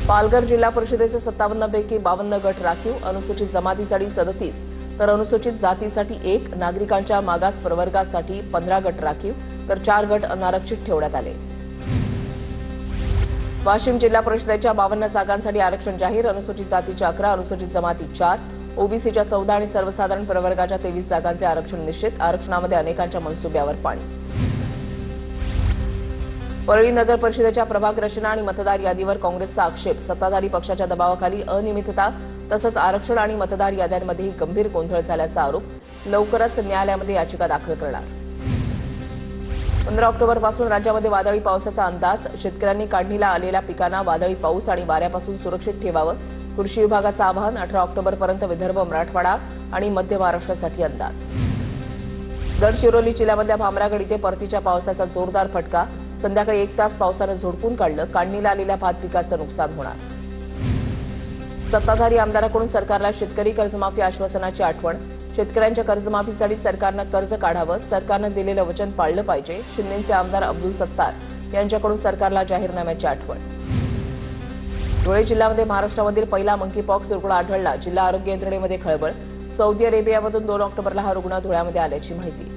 पालघर जिल्हा परिषदेचे 57 पैकी 52 गट राखीव, अनुसूचित जमातीसाठी 37 तर अनुसूचित जातीसाठी 1, नागरिकांच्या मागास प्रवर्गासाठी 15 गट राखीव तर 4 गट अनारक्षित ठेवण्यात आले। वाशिम जिल्हा परिषदेच्या 52 जागांसाठी आरक्षण जाहीर, अनुसूचित जातीच्या 11, अनुसूचित जमाती 4, ओबीसीच्या 14 आणि सर्वसाधारण प्रवर्गाच्या 23 जागांचे आरक्षण निश्चित, आरक्षणामध्ये अनेकांच्या मनसुब्यावर पाणी। परळी नगर परिषदेच्या प्रभाग रचना आणि मतदार यादीवर काँग्रेसचा आक्षेप, सत्ताधारी पक्षाच्या दबावाखाली अनियमितता तसंच आरक्षण आणि मतदार याद्यांमध्येही गंभीर गोंधळ झाल्याचा आरोप, लवकरच न्यायालयामध्ये याचिका दाखल करणार। 15 ऑक्टोबरपासून राज्यामध्ये वादळी पावसाचा अंदाज, शेतकऱ्यांनी काढणीला आलेल्या पिकांना वादळी पाऊस आणि वाऱ्यापासून सुरक्षित ठेवावं, कृषी विभागाचं आवाहन। 18 ऑक्टोबरपर्यंत विदर्भ, मराठवाडा आणि मध्य महाराष्ट्रासाठी अंदाज। गडचिरोली जिल्ह्यामधल्या भामरागड इथे परतीच्या पावसाचा जोरदार फटका, संध्याकाळी 1 तास पावसानं झोडपून काढलं, काढणीला आलेल्या भात पिकाचं नुकसान होणार। सत्ताधारी आमदाराकडून सरकारला शेतकरी कर्जमाफी आश्वासनाची आठवण, शेतकऱ्यांच्या कर्जमाफीसाठी सरकारनं कर्ज काढावं, सरकारनं दिलेलं वचन पाळलं पाहिजे, शिंदेचे आमदार अब्दुल सत्तार यांच्याकडून सरकारला जाहीरनाम्याची आठवण। धुळे जिल्ह्यामध्ये महाराष्ट्रामधील पहिला मंकीपॉक्स रुग्ण आढळला, जिल्हा आरोग्य यंत्रणेमध्ये खळबळ, सौदी अरेबियामधून 2 ऑक्टोबरला हा रुग्ण धुळ्यामध्ये आल्याची माहिती।